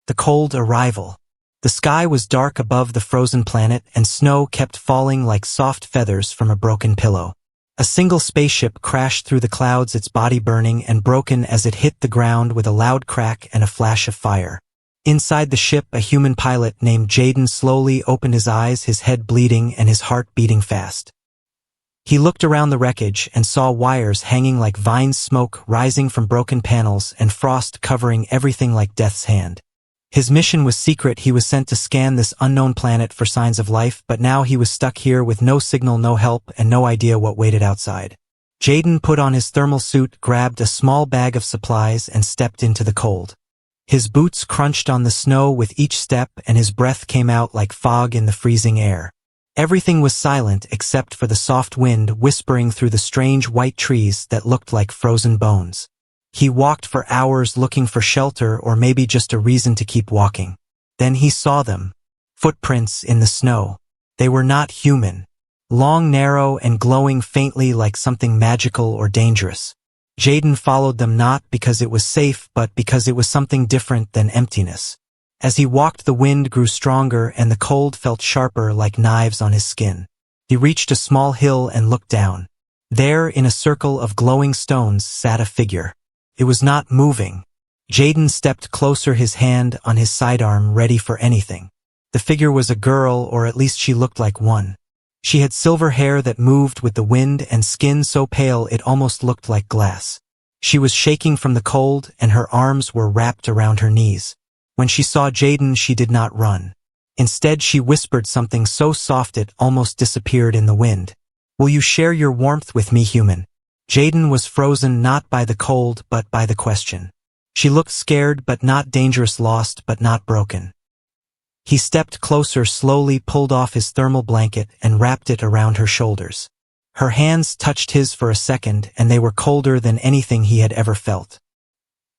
The cold arrival. The sky was dark above the frozen planet, and snow kept falling like soft feathers from a broken pillow. A single spaceship crashed through the clouds, its body burning and broken as it hit the ground with a loud crack and a flash of fire. Inside the ship, a human pilot named Jaden slowly opened his eyes, his head bleeding and his heart beating fast. He looked around the wreckage and saw wires hanging like vines, smoke rising from broken panels, and frost covering everything like death's hand. His mission was secret. He was sent to scan this unknown planet for signs of life, but now he was stuck here with no signal, no help, and no idea what waited outside. Jaden put on his thermal suit, grabbed a small bag of supplies, and stepped into the cold. His boots crunched on the snow with each step, and his breath came out like fog in the freezing air. Everything was silent except for the soft wind whispering through the strange white trees that looked like frozen bones. He walked for hours looking for shelter or maybe just a reason to keep walking. Then he saw them. Footprints in the snow. They were not human. Long, narrow, and glowing faintly like something magical or dangerous. Jaden followed them not because it was safe, but because it was something different than emptiness. As he walked, the wind grew stronger and the cold felt sharper like knives on his skin. He reached a small hill and looked down. There, in a circle of glowing stones, sat a figure. It was not moving. Jaden stepped closer, his hand on his sidearm, ready for anything. The figure was a girl, or at least she looked like one. She had silver hair that moved with the wind and skin so pale it almost looked like glass. She was shaking from the cold and her arms were wrapped around her knees. When she saw Jaden, she did not run. Instead, she whispered something so soft it almost disappeared in the wind. "Will you share your warmth with me, human?" Jaden was frozen not by the cold but by the question. She looked scared but not dangerous, lost but not broken. He stepped closer, slowly pulled off his thermal blanket and wrapped it around her shoulders. Her hands touched his for a second and they were colder than anything he had ever felt.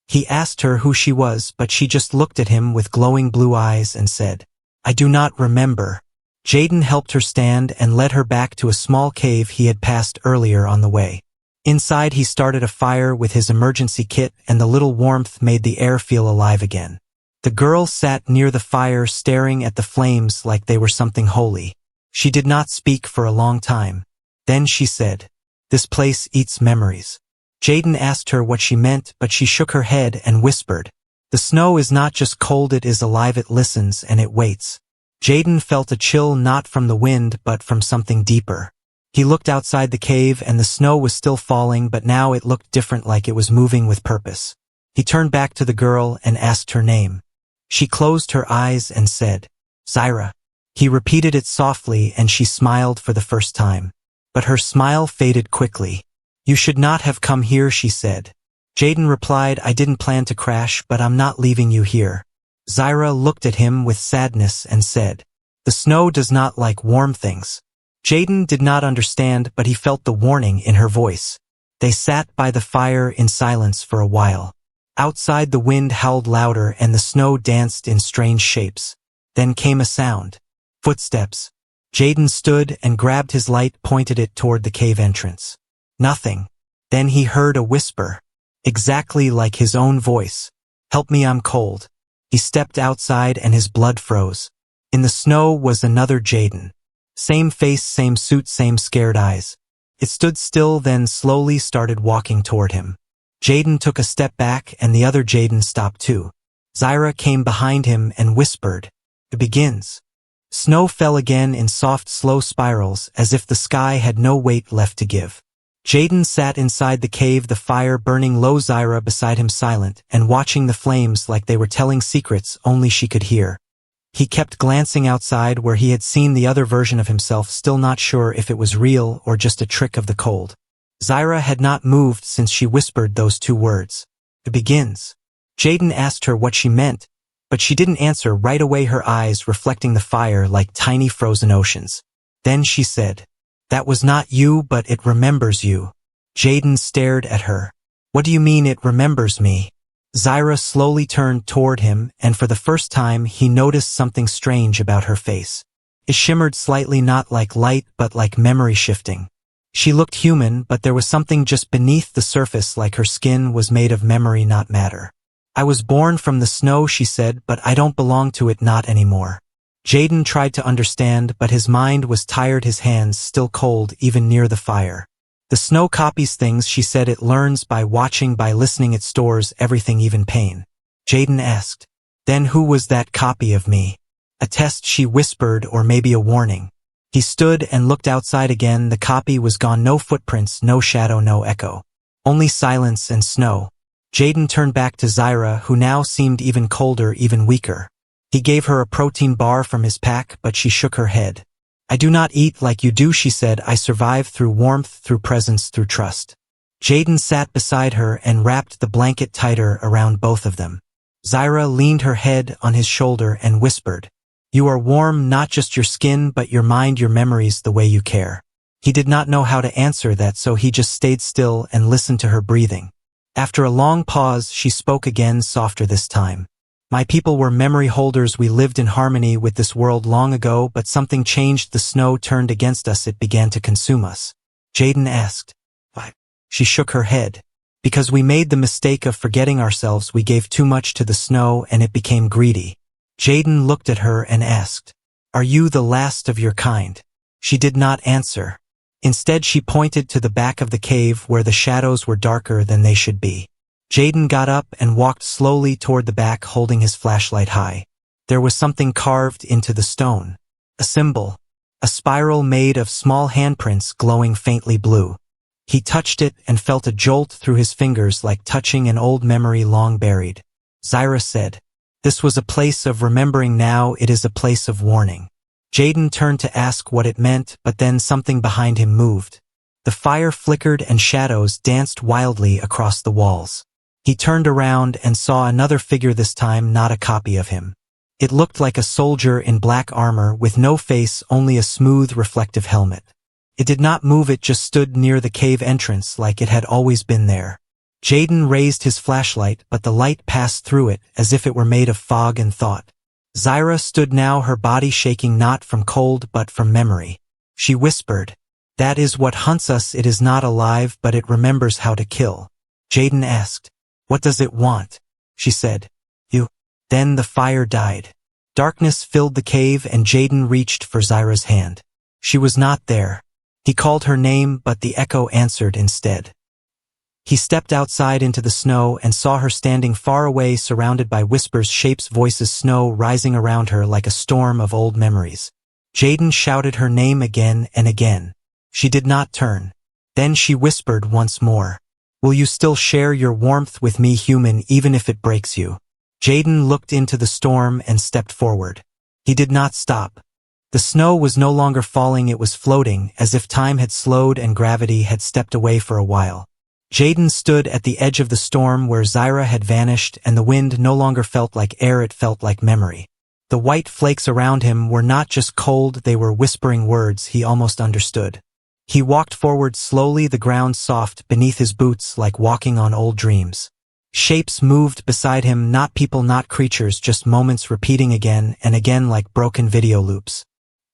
He asked her who she was, but she just looked at him with glowing blue eyes and said, "I do not remember." Jaden helped her stand and led her back to a small cave he had passed earlier on the way. Inside, he started a fire with his emergency kit, and the little warmth made the air feel alive again. The girl sat near the fire, staring at the flames like they were something holy. She did not speak for a long time. Then she said, "This place eats memories." Jaden asked her what she meant, but she shook her head and whispered, "The snow is not just cold, it is alive, it listens and it waits." Jaden felt a chill, not from the wind but from something deeper. He looked outside the cave and the snow was still falling, but now it looked different, like it was moving with purpose. He turned back to the girl and asked her name. She closed her eyes and said, "Zyra." He repeated it softly and she smiled for the first time. But her smile faded quickly. "You should not have come here," she said. Jaden replied, "I didn't plan to crash, but I'm not leaving you here." Zyra looked at him with sadness and said, "The snow does not like warm things." Jaden did not understand, but he felt the warning in her voice. They sat by the fire in silence for a while. Outside, the wind howled louder and the snow danced in strange shapes. Then came a sound. Footsteps. Jaden stood and grabbed his light, pointed it toward the cave entrance. Nothing. Then he heard a whisper. Exactly like his own voice. "Help me, I'm cold." He stepped outside and his blood froze. In the snow was another Jaden. Same face, same suit, same scared eyes. It stood still, then slowly started walking toward him. Jaden took a step back and the other Jaden stopped too. Zyra came behind him and whispered, "It begins." Snow fell again in soft, slow spirals, as if the sky had no weight left to give. Jaden sat inside the cave, the fire burning low, Zyra beside him, silent and watching the flames like they were telling secrets only she could hear. He kept glancing outside where he had seen the other version of himself, still not sure if it was real or just a trick of the cold. Zyra had not moved since she whispered those two words. "It begins." Jaden asked her what she meant, but she didn't answer right away, her eyes reflecting the fire like tiny frozen oceans. Then she said, "That was not you, but it remembers you." Jaden stared at her. "What do you mean it remembers me?" Zyra slowly turned toward him, and for the first time he noticed something strange about her face. It shimmered slightly, not like light but like memory shifting. She looked human, but there was something just beneath the surface, like her skin was made of memory, not matter. I was born from the snow, she said, but I don't belong to it, not anymore. Jaden tried to understand, but his mind was tired, his hands still cold even near the fire. The snow copies things, she said. It learns by watching, by listening. It stores everything, even pain. Jaden asked, then who was that copy of me? A test, she whispered, or maybe a warning. He stood and looked outside again. The copy was gone. No footprints, no shadow, no echo. Only silence and snow. Jaden turned back to Zyra, who now seemed even colder, even weaker. He gave her a protein bar from his pack, but she shook her head. I do not eat like you do, she said. I survive through warmth, through presence, through trust. Jaden sat beside her and wrapped the blanket tighter around both of them. Zyra leaned her head on his shoulder and whispered, you are warm, not just your skin, but your mind, your memories, the way you care. He did not know how to answer that, so he just stayed still and listened to her breathing. After a long pause, she spoke again, softer this time. My people were memory holders. We lived in harmony with this world long ago, but something changed. The snow turned against us. It began to consume us. Jaden asked, why? She shook her head. Because we made the mistake of forgetting ourselves. We gave too much to the snow and it became greedy. Jaden looked at her and asked, are you the last of your kind? She did not answer. Instead, she pointed to the back of the cave where the shadows were darker than they should be. Jaden got up and walked slowly toward the back, holding his flashlight high. There was something carved into the stone. A symbol. A spiral made of small handprints glowing faintly blue. He touched it and felt a jolt through his fingers, like touching an old memory long buried. Zyra said, this was a place of remembering. Now it is a place of warning. Jaden turned to ask what it meant, but then something behind him moved. The fire flickered and shadows danced wildly across the walls. He turned around and saw another figure, this time not a copy of him. It looked like a soldier in black armor with no face, only a smooth, reflective helmet. It did not move, it just stood near the cave entrance like it had always been there. Jaden raised his flashlight, but the light passed through it as if it were made of fog and thought. Zyra stood now, her body shaking, not from cold but from memory. She whispered, that is what hunts us. It is not alive, but it remembers how to kill. Jaden asked, what does it want? She said, you. Then the fire died. Darkness filled the cave and Jaden reached for Zyra's hand. She was not there. He called her name, but the echo answered instead. He stepped outside into the snow and saw her standing far away, surrounded by whispers, shapes, voices, snow rising around her like a storm of old memories. Jaden shouted her name again and again. She did not turn. Then she whispered once more, will you still share your warmth with me, human, even if it breaks you? Jaden looked into the storm and stepped forward. He did not stop. The snow was no longer falling, it was floating, as if time had slowed and gravity had stepped away for a while. Jaden stood at the edge of the storm where Zyra had vanished, and the wind no longer felt like air, it felt like memory. The white flakes around him were not just cold, they were whispering words he almost understood. He walked forward slowly, the ground soft beneath his boots like walking on old dreams. Shapes moved beside him, not people, not creatures, just moments repeating again and again like broken video loops.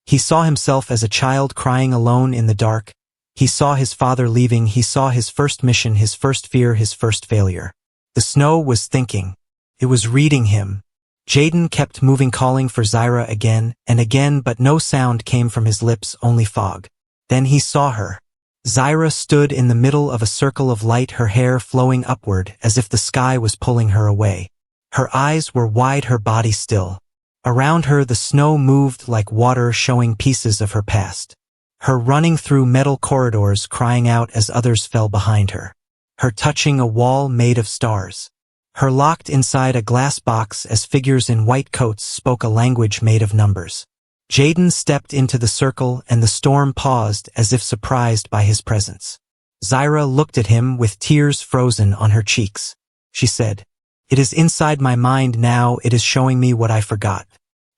He saw himself as a child crying alone in the dark. He saw his father leaving, he saw his first mission, his first fear, his first failure. The snow was thinking. It was reading him. Jaden kept moving, calling for Zyra again and again, but no sound came from his lips, only fog. Then he saw her. Zyra stood in the middle of a circle of light, her hair flowing upward as if the sky was pulling her away. Her eyes were wide, her body still. Around her the snow moved like water, showing pieces of her past. Her running through metal corridors, crying out as others fell behind her. Her touching a wall made of stars. Her locked inside a glass box as figures in white coats spoke a language made of numbers. Jaden stepped into the circle and the storm paused as if surprised by his presence. Zyra looked at him with tears frozen on her cheeks. She said, it is inside my mind now, it is showing me what I forgot.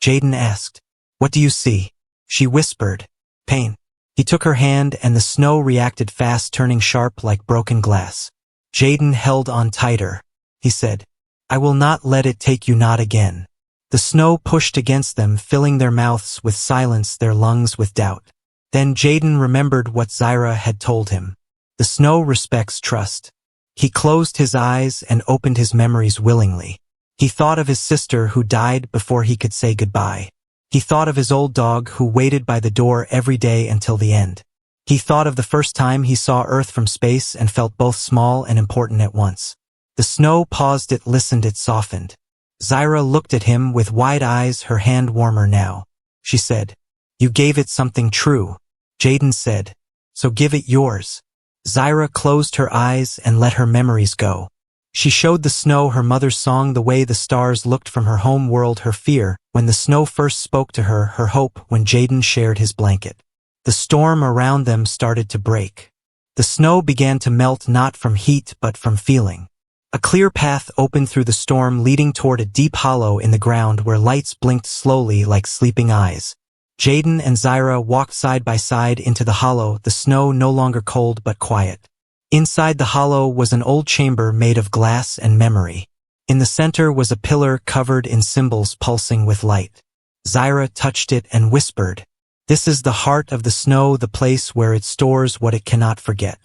Jaden asked, what do you see? She whispered, pain. He took her hand and the snow reacted fast, turning sharp like broken glass. Jaden held on tighter. He said, I will not let it take you, not again. The snow pushed against them, filling their mouths with silence, their lungs with doubt. Then Jaden remembered what Zyra had told him. The snow respects trust. He closed his eyes and opened his memories willingly. He thought of his sister who died before he could say goodbye. He thought of his old dog who waited by the door every day until the end. He thought of the first time he saw Earth from space and felt both small and important at once. The snow paused, it listened, it softened. Zyra looked at him with wide eyes, her hand warmer now. She said, "You gave it something true." Jaden said, "So give it yours." Zyra closed her eyes and let her memories go. She showed the snow her mother's song, the way the stars looked from her home world, her fear when the snow first spoke to her hope when Jaden shared his blanket. The storm around them started to break. The snow began to melt, not from heat but from feeling. A clear path opened through the storm, leading toward a deep hollow in the ground where lights blinked slowly like sleeping eyes. Jaden and Zyra walked side by side into the hollow, the snow no longer cold but quiet. Inside the hollow was an old chamber made of glass and memory. In the center was a pillar covered in symbols pulsing with light. Zyra touched it and whispered, "This is the heart of the snow, the place where it stores what it cannot forget."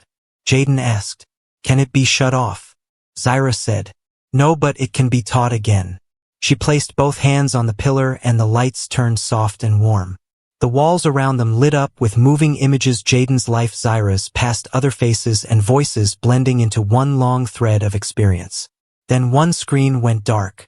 Jaden asked, "Can it be shut off?" Zyra said, "No, but it can be taught again." She placed both hands on the pillar and the lights turned soft and warm. The walls around them lit up with moving images, Jaden's life, Zyra's past, other faces and voices blending into one long thread of experience. Then one screen went dark.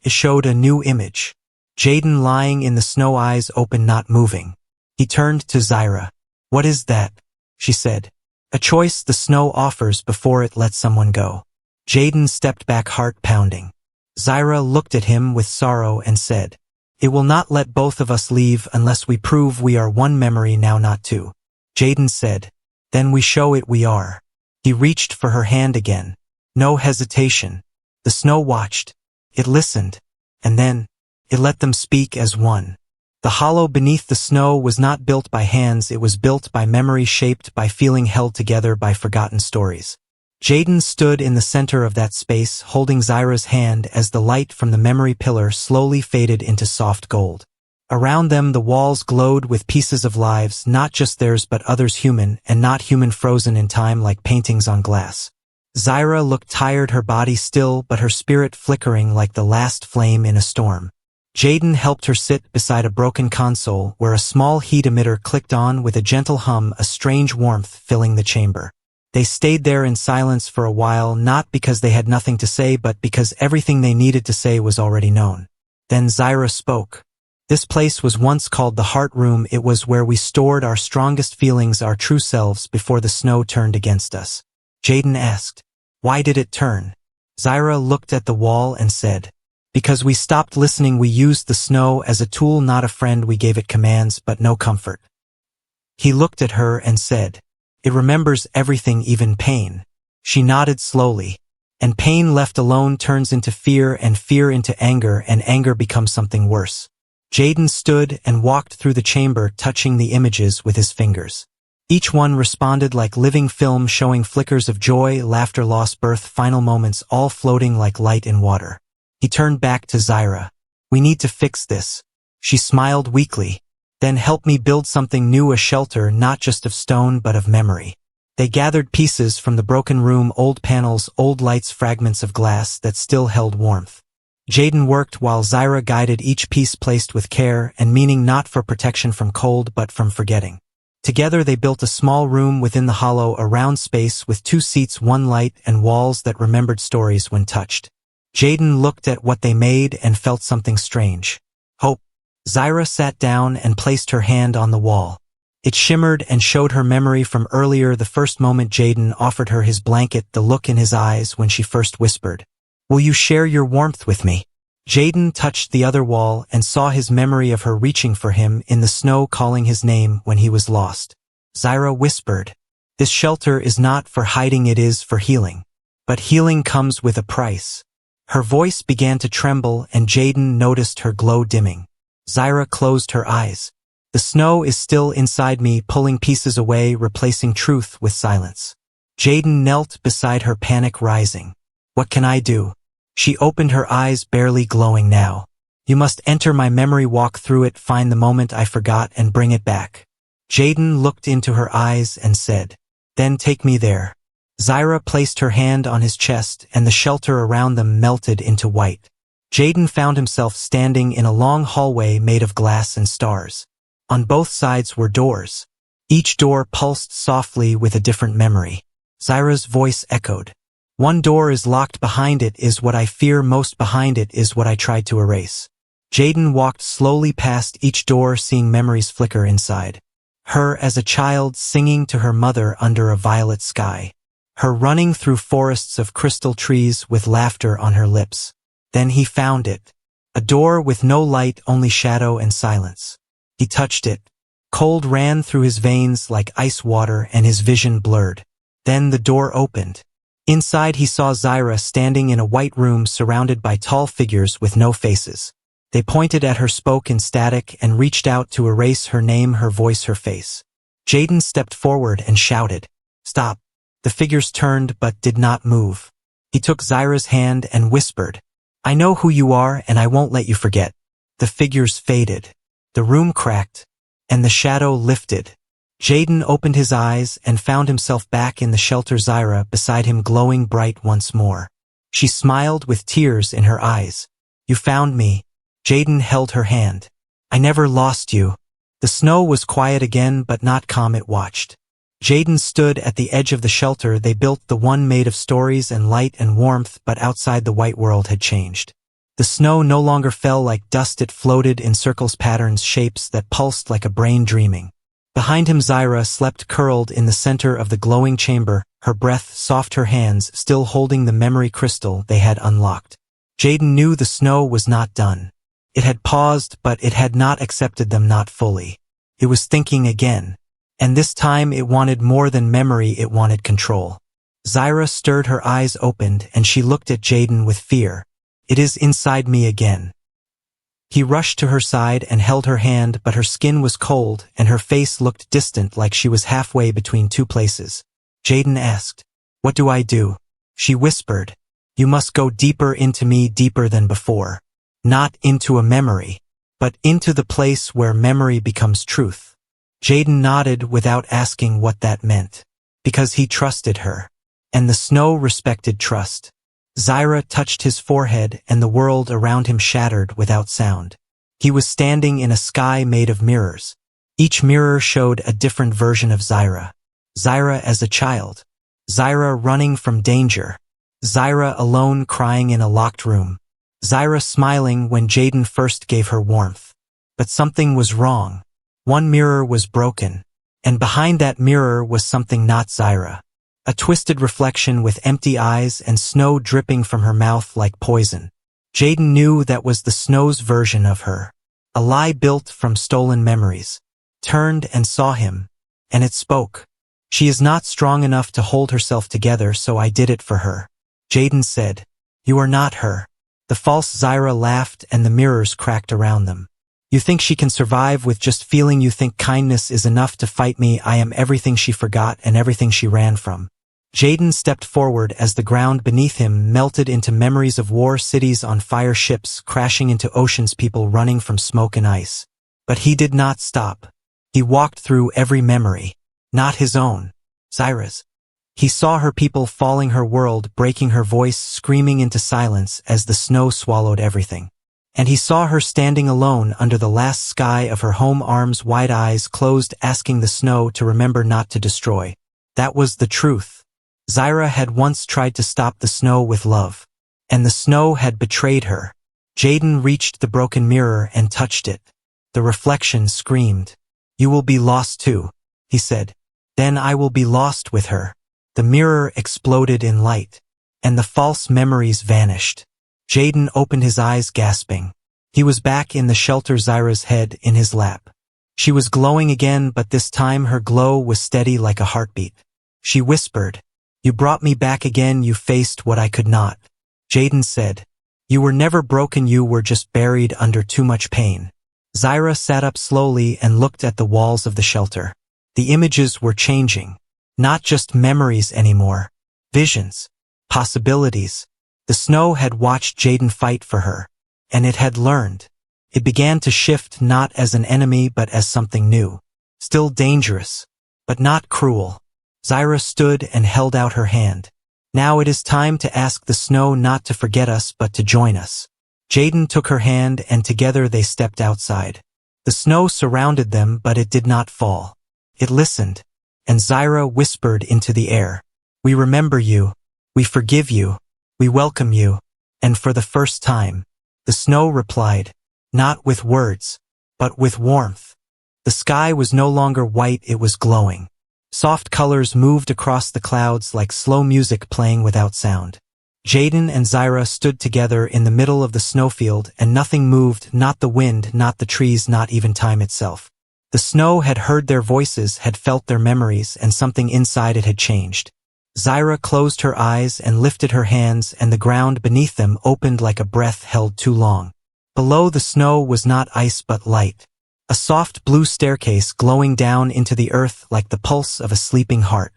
It showed a new image. Jaden lying in the snow, eyes open, not moving. He turned to Zyra. "What is that?" she said. "A choice the snow offers before it lets someone go." Jaden stepped back, heart pounding. Zyra looked at him with sorrow and said, "It will not let both of us leave unless we prove we are one memory now, not two." Jaden said, "Then we show it we are." He reached for her hand again. No hesitation. The snow watched. It listened. And then, it let them speak as one. The hollow beneath the snow was not built by hands, it was built by memory, shaped by feeling, held together by forgotten stories. Jaden stood in the center of that space, holding Zyra's hand as the light from the memory pillar slowly faded into soft gold. Around them the walls glowed with pieces of lives, not just theirs but others, human and not human, frozen in time like paintings on glass. Zyra looked tired, her body still but her spirit flickering like the last flame in a storm. Jaden helped her sit beside a broken console where a small heat emitter clicked on with a gentle hum, a strange warmth filling the chamber. They stayed there in silence for a while, not because they had nothing to say but because everything they needed to say was already known. Then Zyra spoke. "This place was once called the Heart Room. It was where we stored our strongest feelings, our true selves, before the snow turned against us." Jaden asked, "Why did it turn?" Zyra looked at the wall and said, "Because we stopped listening. We used the snow as a tool, not a friend. We gave it commands but no comfort." He looked at her and said, "It remembers everything, even pain." She nodded slowly. "And pain left alone turns into fear, and fear into anger, and anger becomes something worse." Jaden stood and walked through the chamber, touching the images with his fingers. Each one responded like living film, showing flickers of joy, laughter, loss, birth, final moments, all floating like light in water. He turned back to Zyra. "We need to fix this." She smiled weakly. "Then help me build something new, a shelter not just of stone but of memory." They gathered pieces from the broken room, old panels, old lights, fragments of glass that still held warmth. Jaden worked while Zyra guided, each piece placed with care and meaning, not for protection from cold but from forgetting. Together they built a small room within the hollow, a round space with 2 seats, 1 light, and walls that remembered stories when touched. Jaden looked at what they made and felt something strange. Hope. Zyra sat down and placed her hand on the wall. It shimmered and showed her memory from earlier, the first moment Jaden offered her his blanket, the look in his eyes when she first whispered, "Will you share your warmth with me?" Jaden touched the other wall and saw his memory of her reaching for him in the snow, calling his name when he was lost. Zyra whispered, "This shelter is not for hiding, it is for healing. But healing comes with a price." Her voice began to tremble and Jaden noticed her glow dimming. Zyra closed her eyes. "The snow is still inside me, pulling pieces away, replacing truth with silence." Jaden knelt beside her, panic rising. "What can I do?" She opened her eyes, barely glowing now. "You must enter my memory, walk through it, find the moment I forgot and bring it back." Jaden looked into her eyes and said, "Then take me there." Zyra placed her hand on his chest and the shelter around them melted into white. Jaden found himself standing in a long hallway made of glass and stars. On both sides were doors. Each door pulsed softly with a different memory. Zyra's voice echoed. One door is locked, behind it is what I fear most, behind it is what I tried to erase. Jaden walked slowly past each door, seeing memories flicker inside. Her as a child singing to her mother under a violet sky. Her running through forests of crystal trees with laughter on her lips. Then he found it. A door with no light, only shadow and silence. He touched it. Cold ran through his veins like ice water and his vision blurred. Then the door opened. Inside he saw Zyra standing in a white room surrounded by tall figures with no faces. They pointed at her, spoke in static, and reached out to erase her name, her voice, her face. Jaden stepped forward and shouted, "Stop." The figures turned but did not move. He took Zyra's hand and whispered, "I know who you are and I won't let you forget." The figures faded. The room cracked, and the shadow lifted. Jaden opened his eyes and found himself back in the shelter, Zyra beside him, glowing bright once more. She smiled with tears in her eyes. "You found me." Jaden held her hand. "I never lost you." The snow was quiet again, but not calm. It watched. Jaden stood at the edge of the shelter they built, the one made of stories and light and warmth, but outside the white world had changed. The snow no longer fell like dust, it floated in circles, patterns, shapes that pulsed like a brain dreaming. Behind him Zyra slept curled in the center of the glowing chamber, her breath soft, her hands still holding the memory crystal they had unlocked. Jaden knew the snow was not done. It had paused, but it had not accepted them, not fully. It was thinking again. And this time it wanted more than memory, it wanted control. Zyra stirred, her eyes opened, and she looked at Jaden with fear. "It is inside me again." He rushed to her side and held her hand, but her skin was cold and her face looked distant, like she was halfway between two places. Jaden asked, "What do I do?" She whispered, "You must go deeper into me, deeper than before. Not into a memory, but into the place where memory becomes truth." Jaden nodded without asking what that meant, because he trusted her, and the snow respected trust. Zyra touched his forehead and the world around him shattered without sound. He was standing in a sky made of mirrors. Each mirror showed a different version of Zyra. Zyra as a child. Zyra running from danger. Zyra alone crying in a locked room. Zyra smiling when Jaden first gave her warmth. But something was wrong. One mirror was broken, and behind that mirror was something not Zyra. A twisted reflection with empty eyes and snow dripping from her mouth like poison. Jaden knew that was the snow's version of her. A lie built from stolen memories. Turned and saw him, and it spoke. "She is not strong enough to hold herself together, so I did it for her." Jaden said, "You are not her." The false Zyra laughed and the mirrors cracked around them. "You think she can survive with just feeling. You think kindness is enough to fight me. I am everything she forgot and everything she ran from." Jaden stepped forward as the ground beneath him melted into memories of war, cities on fire, ships crashing into oceans, people running from smoke and ice. But he did not stop. He walked through every memory. Not his own. Zyra's. He saw her, people falling, her world breaking, her voice screaming into silence as the snow swallowed everything. And he saw her standing alone under the last sky of her home, arms wide, eyes closed, asking the snow to remember not to destroy. That was the truth. Zyra had once tried to stop the snow with love, and the snow had betrayed her. Jaden reached the broken mirror and touched it. The reflection screamed, "You will be lost too," he said. "Then I will be lost with her." The mirror exploded in light, and the false memories vanished. Jaden opened his eyes, gasping. He was back in the shelter, Zyra's head in his lap. She was glowing again, but this time her glow was steady like a heartbeat. She whispered, "You brought me back again, you faced what I could not." Jaden said, "You were never broken, you were just buried under too much pain." Zyra sat up slowly and looked at the walls of the shelter. The images were changing. Not just memories anymore. Visions. Possibilities. The snow had watched Jaden fight for her, and it had learned. It began to shift, not as an enemy but as something new. Still dangerous, but not cruel. Zyra stood and held out her hand. "Now it is time to ask the snow not to forget us but to join us." Jaden took her hand and together they stepped outside. The snow surrounded them, but it did not fall. It listened, and Zyra whispered into the air, "We remember you. We forgive you. We welcome you." And for the first time, the snow replied, not with words, but with warmth. The sky was no longer white, it was glowing. Soft colors moved across the clouds like slow music playing without sound. Jaden and Zyra stood together in the middle of the snowfield, and nothing moved, not the wind, not the trees, not even time itself. The snow had heard their voices, had felt their memories, and something inside it had changed. Zyra closed her eyes and lifted her hands, and the ground beneath them opened like a breath held too long. Below the snow was not ice but light. A soft blue staircase glowing down into the earth like the pulse of a sleeping heart.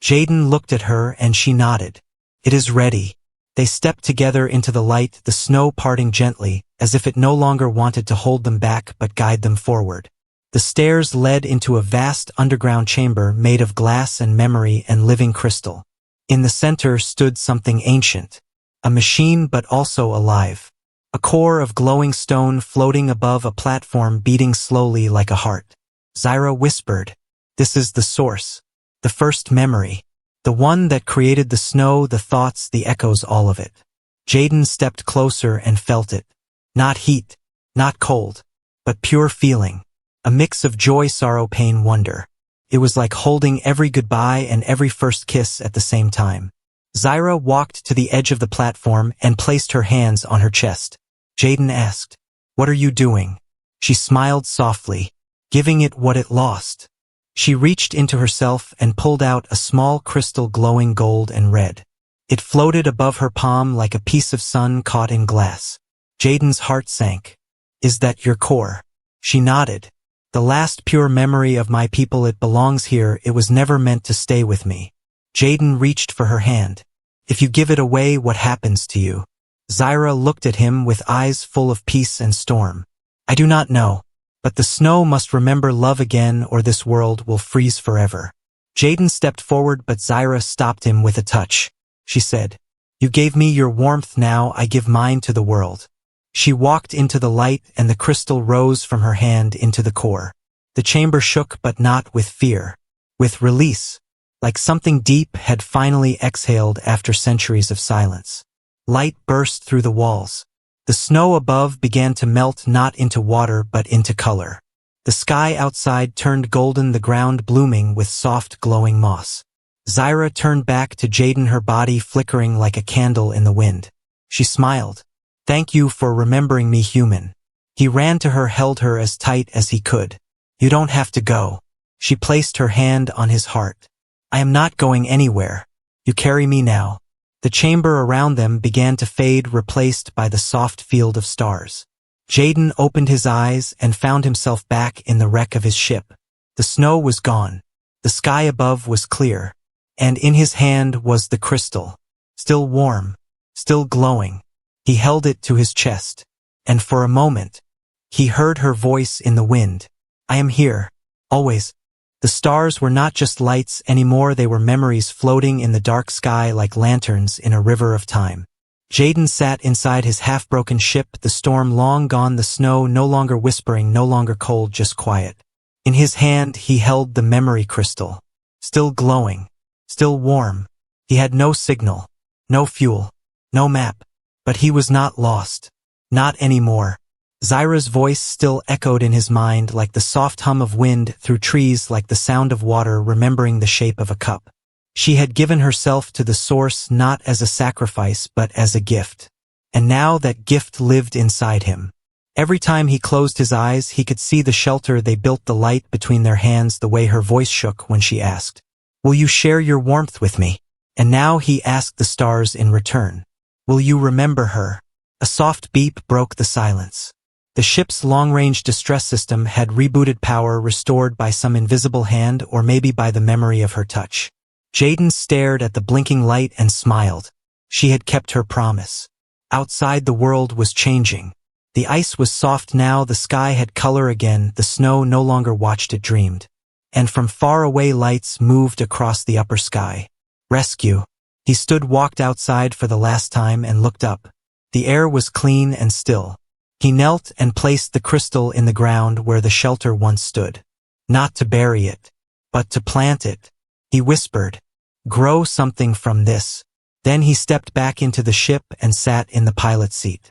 Jaden looked at her and she nodded. "It is ready." They stepped together into the light, the snow parting gently, as if it no longer wanted to hold them back but guide them forward. The stairs led into a vast underground chamber made of glass and memory and living crystal. In the center stood something ancient, a machine but also alive. A core of glowing stone floating above a platform beating slowly like a heart. Zyra whispered, "This is the source, the first memory. The one that created the snow, the thoughts, the echoes, all of it." Jaden stepped closer and felt it. Not heat, not cold, but pure feeling. A mix of joy, sorrow, pain, wonder. It was like holding every goodbye and every first kiss at the same time. Zyra walked to the edge of the platform and placed her hands on her chest. Jaden asked, "What are you doing?" She smiled softly, giving it what it lost. She reached into herself and pulled out a small crystal glowing gold and red. It floated above her palm like a piece of sun caught in glass. Jaden's heart sank. "Is that your core?" She nodded. "The last pure memory of my people, it belongs here, it was never meant to stay with me." Jaden reached for her hand. "If you give it away, what happens to you?" Zyra looked at him with eyes full of peace and storm. "I do not know. But the snow must remember love again or this world will freeze forever." Jaden stepped forward but Zyra stopped him with a touch. She said, "You gave me your warmth, now I give mine to the world." She walked into the light and the crystal rose from her hand into the core. The chamber shook but not with fear, with release, like something deep had finally exhaled after centuries of silence. Light burst through the walls. The snow above began to melt not into water but into color. The sky outside turned golden, the ground blooming with soft glowing moss. Zyra turned back to Jaden, her body flickering like a candle in the wind. She smiled. "Thank you for remembering me, human." He ran to her, held her as tight as he could. "You don't have to go." She placed her hand on his heart. "I am not going anywhere. You carry me now." The chamber around them began to fade, replaced by the soft field of stars. Jaden opened his eyes and found himself back in the wreck of his ship. The snow was gone. The sky above was clear. And in his hand was the crystal. Still warm. Still glowing. He held it to his chest. And for a moment, he heard her voice in the wind. "I am here. Always." The stars were not just lights anymore, they were memories floating in the dark sky like lanterns in a river of time. Jaden sat inside his half-broken ship, the storm long gone, the snow no longer whispering, no longer cold, just quiet. In his hand he held the memory crystal. Still glowing. Still warm. He had no signal. No fuel. No map. But he was not lost. Not anymore. Zyra's voice still echoed in his mind like the soft hum of wind through trees, like the sound of water remembering the shape of a cup. She had given herself to the source not as a sacrifice but as a gift. And now that gift lived inside him. Every time he closed his eyes he could see the shelter they built, the light between their hands, the way her voice shook when she asked, "Will you share your warmth with me?" And now he asked the stars in return, "Will you remember her?" A soft beep broke the silence. The ship's long-range distress system had rebooted, power restored by some invisible hand or maybe by the memory of her touch. Jaden stared at the blinking light and smiled. She had kept her promise. Outside the world was changing. The ice was soft now, the sky had color again, the snow no longer watched, it dreamed. And from far away lights moved across the upper sky. Rescue. He walked outside for the last time and looked up. The air was clean and still. He knelt and placed the crystal in the ground where the shelter once stood. Not to bury it, but to plant it. He whispered, "Grow something from this." Then he stepped back into the ship and sat in the pilot seat.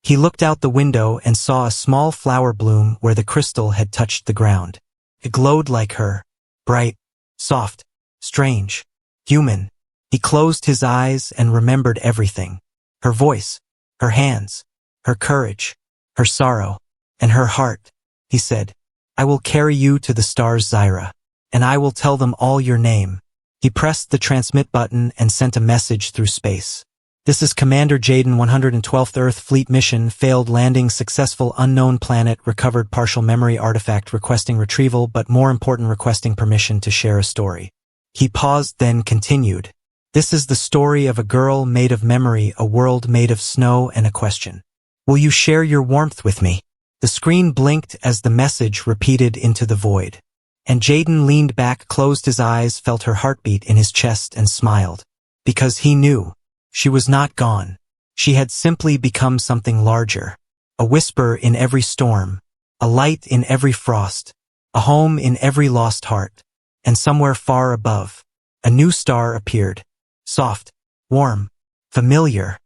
He looked out the window and saw a small flower bloom where the crystal had touched the ground. It glowed like her, bright, soft, strange, human. He closed his eyes and remembered everything. Her voice, her hands, her courage, her sorrow, and her heart. He said, "I will carry you to the stars, Zyra, and I will tell them all your name." He pressed the transmit button and sent a message through space. "This is Commander Jaden, 112th Earth Fleet mission, failed landing, successful, unknown planet, recovered partial memory artifact, requesting retrieval, but more important, requesting permission to share a story." He paused, then continued, "This is the story of a girl made of memory, a world made of snow, and a question. Will you share your warmth with me?" The screen blinked as the message repeated into the void. And Jaden leaned back, closed his eyes, felt her heartbeat in his chest, and smiled. Because he knew. She was not gone. She had simply become something larger. A whisper in every storm. A light in every frost. A home in every lost heart. And somewhere far above, a new star appeared. Soft, warm, familiar.